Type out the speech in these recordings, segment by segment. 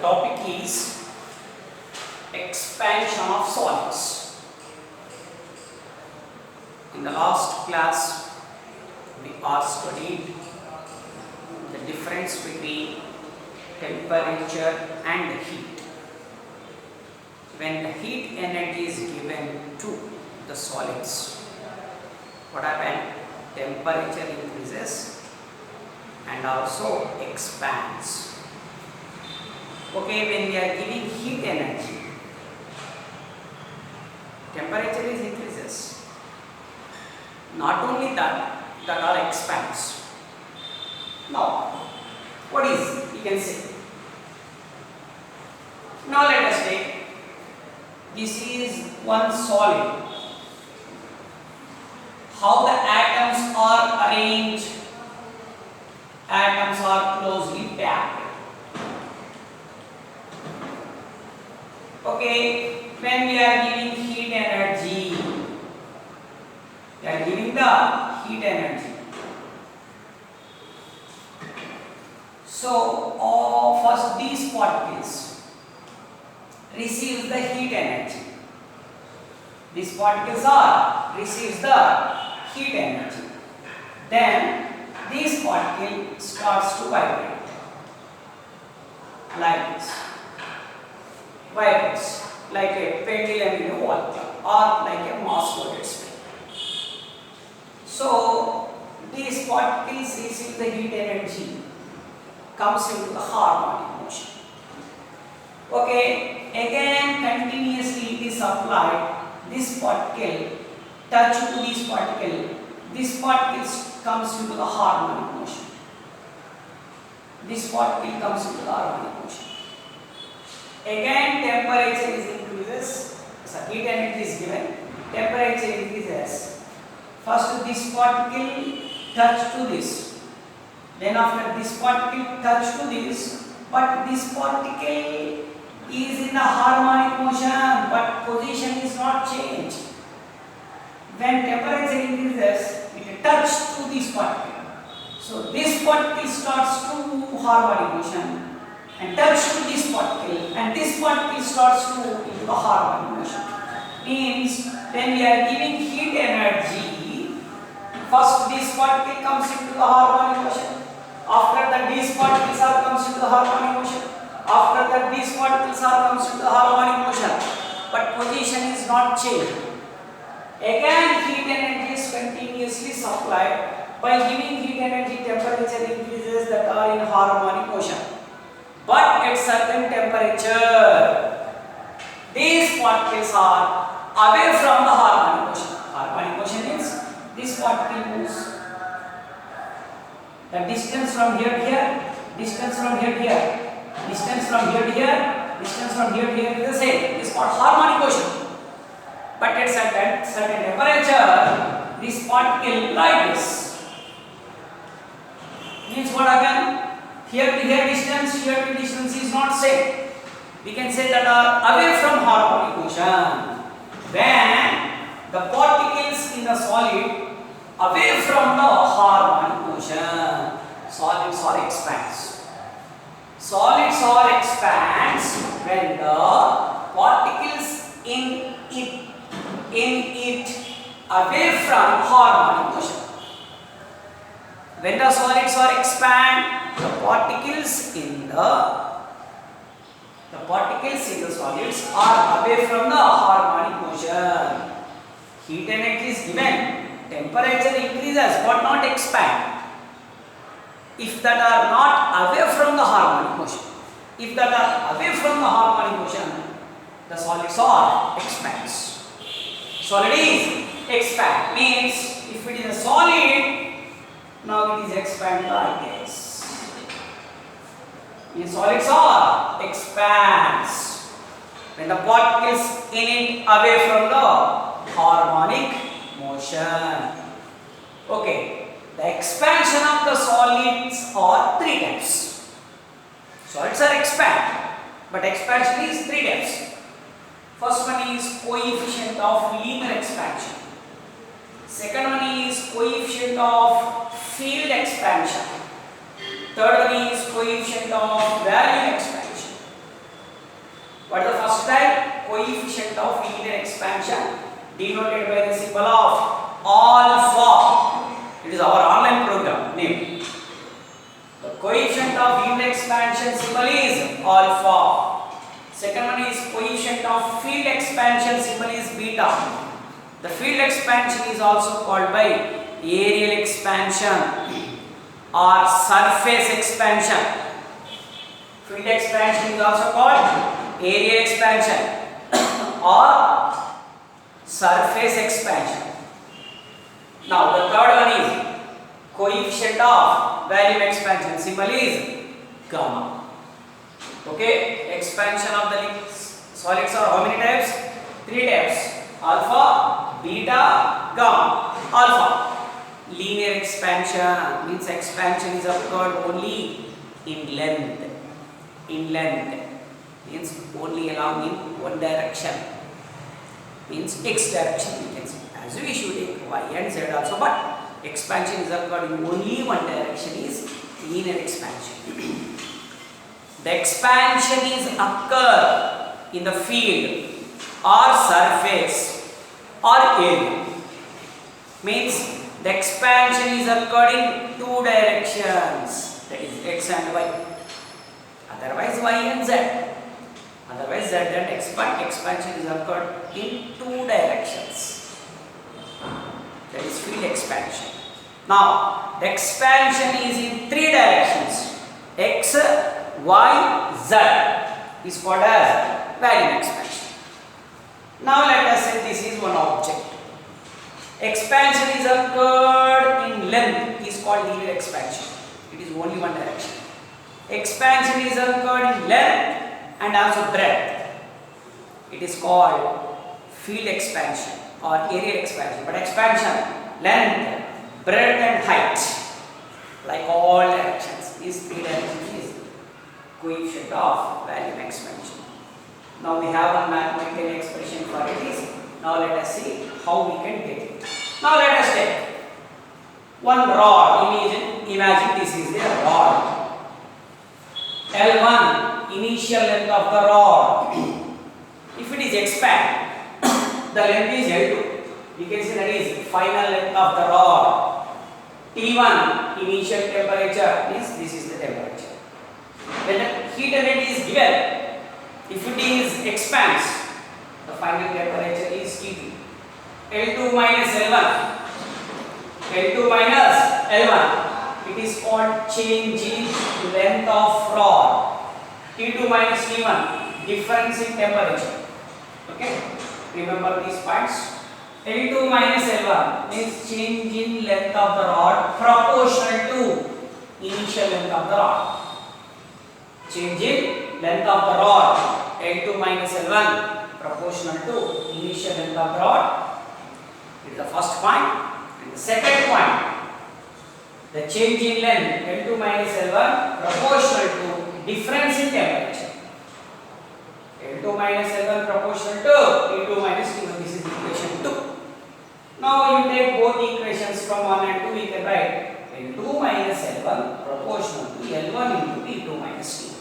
topic is expansion of solids. In the last class, we are studied the difference between temperature and heat. When the heat energy is given to the solids, what happens? Temperature increases and also expands. Okay, when we are giving heat energy, temperature is increases. Not only that, that all expands. Now, what is, you can say? Now let us take, this is one solid. How the atoms are arranged? Atoms are closely packed. Okay, when we are giving heat energy, we are giving the heat energy. So, first these particles receive the heat energy. These particles are receives the heat energy. Then this particle starts to vibrate like this. Vibrates like a pendulum in a wall clock or like a mass loaded spring. So these particles receive the heat energy, comes into the harmonic motion. Okay, again continuously it is applied. This particle touch to this particle. This particle comes into the harmonic motion. This particle comes into the harmonic motion. Again temperature is increases. So heat energy is given. Temperature increases. First this particle touch to this. Then after this particle touch to this. But this particle is in the harmonic motion, but position is not changed. When temperature increases, it touches to this particle. So this particle starts to harmonic motion and touch to this particle, and this particle starts to into the harmonic motion. Means when we are giving heat energy, first this particle comes into the harmonic motion. After that, these particles are comes into the harmonic motion. After that, these particles are comes into the harmonic motion, but position is not changed. Again, heat energy is continuously supplied. By giving heat energy, temperature increases that are in harmonic motion. But at certain temperature, these particles are away from the harmonic motion. Harmonic motion means this particle moves. The distance from here to here, distance from here to here, distance from here to here, distance from here to here is the same. This is called harmonic motion. But at certain temperature, this particle like this. Means what happened? Here to here distance, here to distance is not same. We can say that are away from harmonic motion. When the particles in the solid away from the harmonic motion, solids or expands. Solids or expands when the particles in it away from harmonic motion. When the solids or expand, the particles in the solids are away from the harmonic motion. Heat energy is given. Temperature increases but not expand. If that are not away from the harmonic motion, if that are away from the harmonic motion, the solids are expands. Solid is expand. Means if it is a solid, now it is expand like this. Means solids are expands when the particles in it away from the harmonic motion. Okay. The expansion of the solids are three types. Solids are expand, but expansion is three types. First one is coefficient of linear expansion. Second one is coefficient of field expansion. Third one is coefficient of volume expansion. coefficient of linear expansion denoted by the symbol of alpha. It is our online program name. The coefficient of linear expansion symbol is alpha. Second one is coefficient of field expansion symbol is beta. The field expansion is also called by areal expansion or surface expansion. Field expansion is also called areal expansion or surface expansion. Now the third one is coefficient of volume expansion symbol is gamma. Okay, expansion of the solids are how many types? 3 types: alpha, beta, gamma. Alpha, linear expansion means expansion is occurred only in length. In length means only along in one direction. Means x direction we can say. As we should take y and z also, but expansion is occurred in only one direction is linear expansion. The expansion is occur in the field or surface or area. Means the expansion is occurred in 2 directions, that is x and y. Otherwise y and z. Otherwise z and x, but expansion is occurred in 2 directions. That is field expansion. Now the expansion is in 3 directions: x, y, z is called as volume expansion. Now let us say this is one object. Expansion is occurred in length is called linear expansion. It is only one direction. Expansion is occurred in length and also breadth. It is called field expansion or area expansion. But expansion, length, breadth and height, like all directions, is 3 directions is coefficient of volume expansion. Now we have one mathematical expression for it is. Now let us see how we can get it. Now let us take one rod. Imagine this is the rod. L1 initial length of the rod. If it is expand, the length is L2. We can say that is final length of the rod. T1 initial temperature is this is the temperature. When the heat rate is given, if it is expands, the final temperature is T2. L2 minus L1. L2 minus L1. It is called change in length of rod. T2 minus T1, difference in temperature. Okay, remember these points. L2 minus L1 means change in length of the rod proportional to initial length of the rod. Change in length of the rod, L2 minus L1 proportional to initial length of the rod. It is the first point. And the second point, the change in length L2 minus L1 proportional to difference in temperature. L2 minus L1 proportional to T2 minus T1. This is equation 2. Now you take both equations from 1 and 2. We can write L2 minus L1 proportional to L1 into T2 minus T1.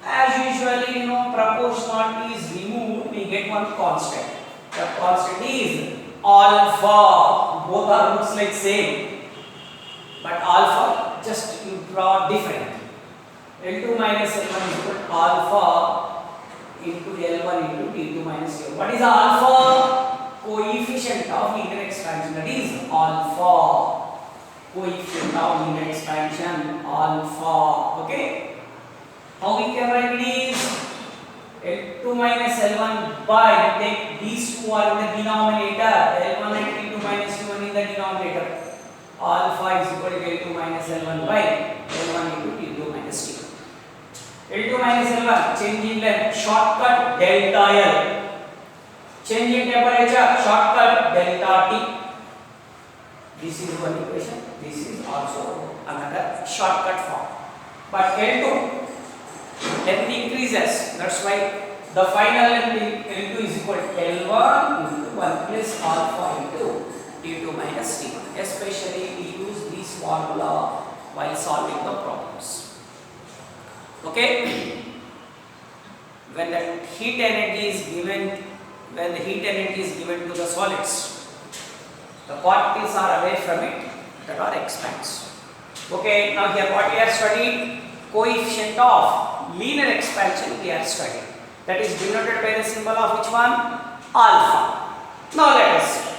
As usually, proportionality is removed. We get one constant. The constant is alpha. Both are looks like same, but alpha just you draw different. L2 minus L1 is equal to alpha into L1 into T2 minus T1. What is alpha? Coefficient of linear expansion. That is alpha. Coefficient of linear expansion alpha. Okay. How we can write it is L2 minus L1 by, take these two are in the denominator, L1 and T2 minus T1 in the denominator. Alpha is equal to L2 minus L1 by L1 into T2 minus T1. L2 minus L1, change in length, shortcut delta L. Change in temperature, shortcut delta T. This is one equation. This is also another shortcut form. But L2 length increases. That's why the final length L2 is equal to L1 into 1 plus alpha into T2 minus T1. Especially we use this formula while solving the problems. Okay. when the heat energy is given to the solids, the particles are away from it that are expands. Okay, now here what we are studying, coefficient of linear expansion we are studying, that is denoted by the symbol of which one? Alpha. Now let us see.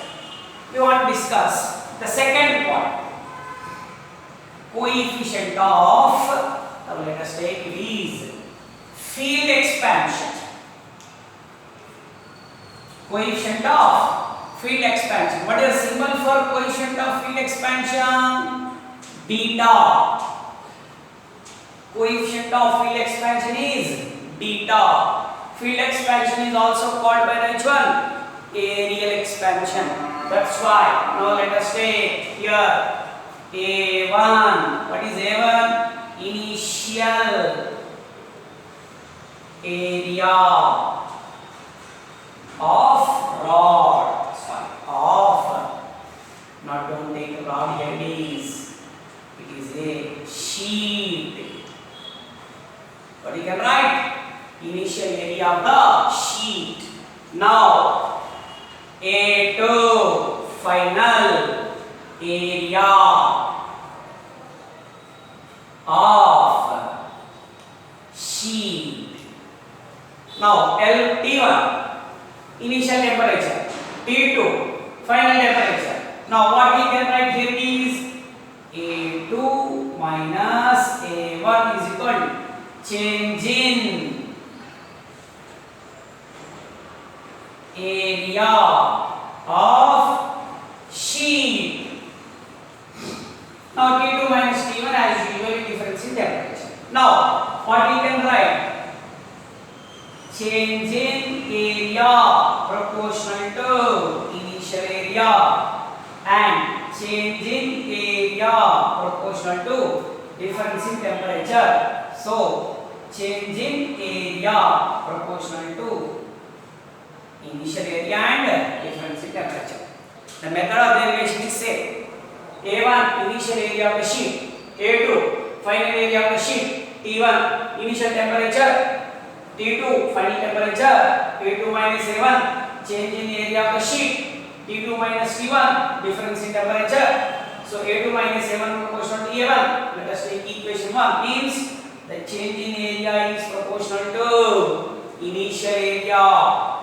We want to discuss the second point, coefficient of, now let us take it is field expansion. Coefficient of field expansion. What is the symbol for coefficient of field expansion? Beta. Coefficient of field expansion is beta. Field expansion is also called by which one? Areal expansion. That's why now let us take here A1. What is A1? Initial area of rod. Sorry, of, not don't take rod headies. It is a sheet. What you can write? Initial area of the sheet. Now A2, final area of sheet. Now T1, initial temperature, T2, final temperature. Now what we can write here is A2 minus A1 is equal to change in area of sheet. Now T2 minus T1 as usual difference in temperature. Now what we can write? Change in area proportional to initial area and change in area proportional to difference in temperature. So change in area proportional to initial area and difference in temperature. The method of derivation is same. A1 initial area of the sheet, A2 final area of the sheet, T1 initial temperature, T2 final temperature, A2 minus A1 change in area of the sheet, T2 minus T1 difference in temperature. So A2 minus A1 proportional to A1. Let us take equation 1 means the change in area is proportional to initial area,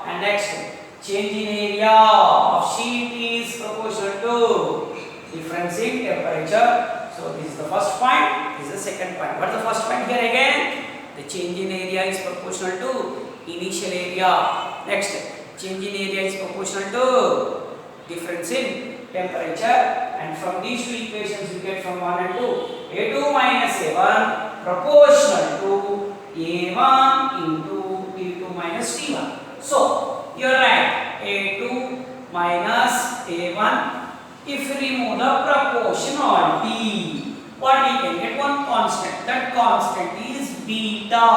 and next change in area of sheet is proportional to difference in temperature. So this is the first point, this is the second point. What is the first point here again? The change in area is proportional to initial area. Next, change in area is proportional to difference in temperature, and from these two equations you get from 1 and 2. A2 minus A1 proportional to A1 into T2 minus T1. So you are right, A2 minus A1. If we remove the proportionality, what we can get? One constant. That constant is beta.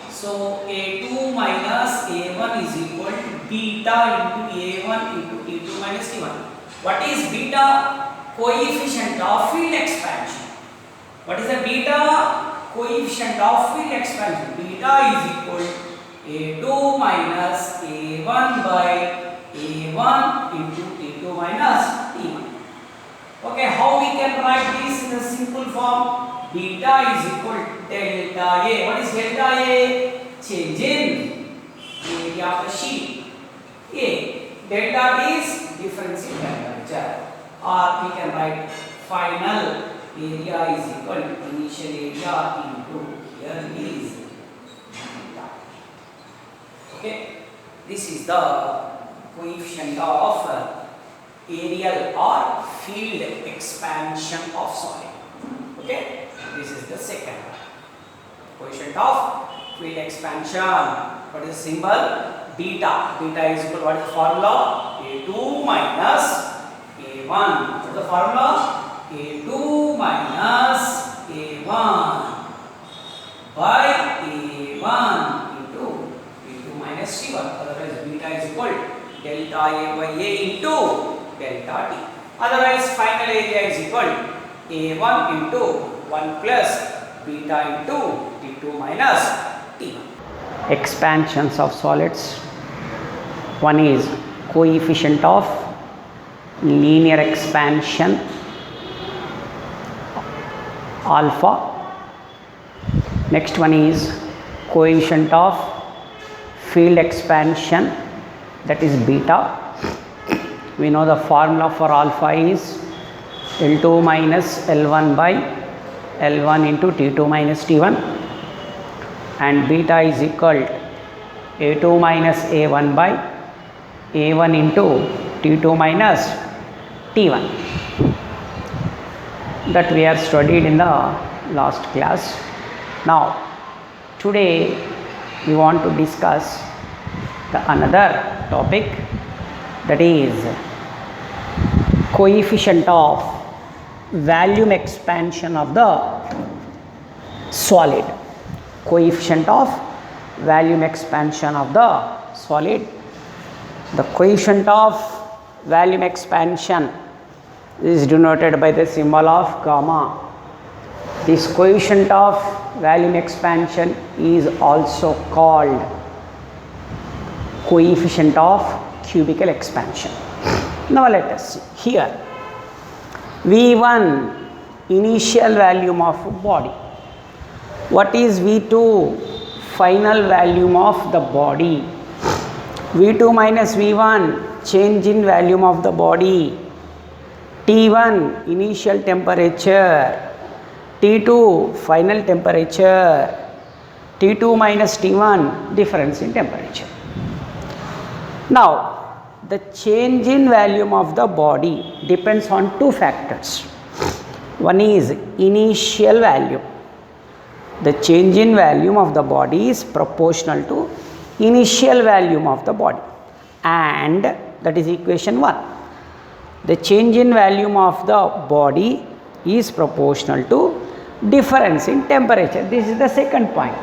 So A2 minus A1 is equal to beta into A1 into T2 minus T1. What is beta? Coefficient of field expansion. What is the beta? Coefficient of field expansion. Beta is equal to A2 minus A1 by A1 into T2 minus T1. Okay, how we can write this in a simple form? Beta is equal to delta A. What is delta A? Change in area of the sheet. A. Delta B is difference in temperature. Or we can write final area is equal to initial area into here is beta. Okay, this is the coefficient of areal or field expansion of solid. Okay, this is the second one. Coefficient of field expansion. What is the symbol? Beta. Beta is equal to what is the formula? A2 minus A1. What is the formula? A2 minus A1 by A1 into A2 minus T1. Otherwise, beta is equal to delta A by A into delta T. Otherwise, final area is equal to A1 into 1 plus beta into T2 minus T1. expansions of solids. One is coefficient of linear expansion alpha. Next one is coefficient of field expansion, that is beta. We know the formula for alpha is L2 minus L1 by L1 into T2 minus T1, and beta is equal to A2 minus A1 by A1 into T2 minus T1, that we have studied in the last class. Now today we want to discuss another topic, that is coefficient of volume expansion of the solid. Coefficient of volume expansion of the solid. The coefficient of volume expansion is denoted by the symbol of gamma. This coefficient of volume expansion is also called coefficient of cubical expansion. Now let us see here. V1 initial volume of body. What is V2 final volume of the body? V2 minus V1 change in volume of the body. T1 initial temperature, T2 final temperature, T2 minus T1 difference in temperature. Now the change in volume of the body depends on two factors. One is initial volume. The change in volume of the body is proportional to initial volume of the body, and that is equation 1. The change in volume of the body is proportional to difference in temperature. This is the second point.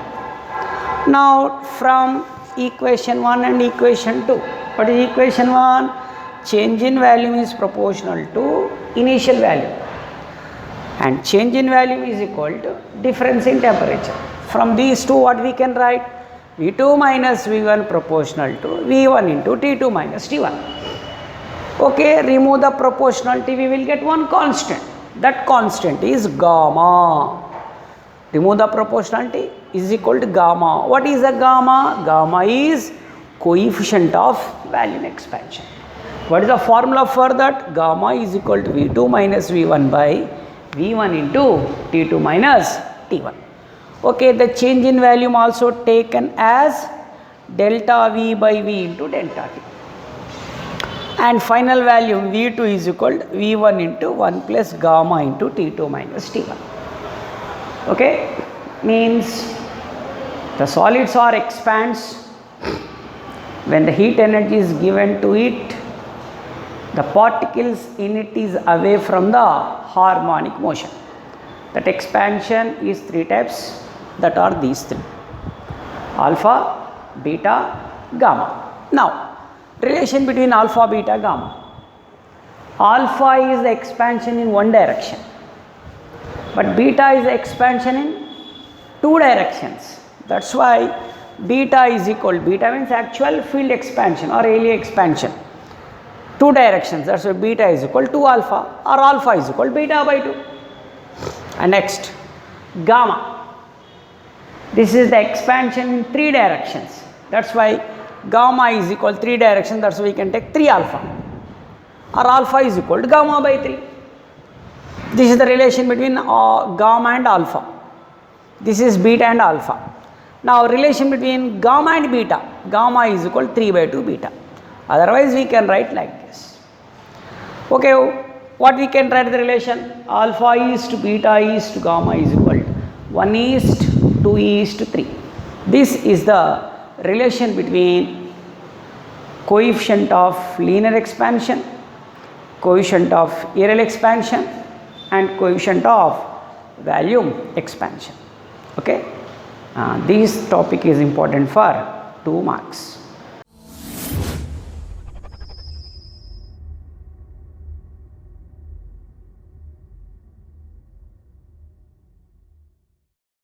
Now from equation 1 and equation 2, what is equation 1? Change in volume is proportional to initial value, and change in volume is equal to difference in temperature. From these two, what we can write? V2 minus V1 proportional to V1 into T2 minus T1. Okay, remove the proportionality, we will get one constant. That constant is gamma. Remove the proportionality, is equal to gamma. What is the gamma? Gamma is coefficient of volume expansion. What is the formula for that? Gamma is equal to V2 minus V1 by V1 into T2 minus T1. Okay, the change in volume also taken as delta V by V into delta T. And final value V2 is equal to V1 into 1 plus gamma into T2 minus T1. Okay, means the solids are expands when the heat energy is given to it. The particles in it is away from the harmonic motion. That expansion is three types, that are these three: alpha, beta, gamma. Now relation between alpha, beta, gamma. Alpha is the expansion in one direction, but beta is the expansion in two directions. That's why beta is equal, beta means actual field expansion or area expansion, two directions. That's why beta is equal to alpha, or alpha is equal to beta by 2. And next, gamma. This is the expansion in three directions. That's why gamma is equal to three directions. That's why we can take 3 alpha, or alpha is equal to gamma by 3. This is the relation between gamma and alpha. This is beta and alpha. Now relation between gamma and beta. Gamma is equal to 3 by 2 beta. Otherwise we can write like this. Okay, what we can write the relation? Alpha is to beta is to gamma is equal to 1 is to 2 is to 3. This is the relation between coefficient of linear expansion, coefficient of aerial expansion, and coefficient of volume expansion. Okay, this topic is important for 2 marks.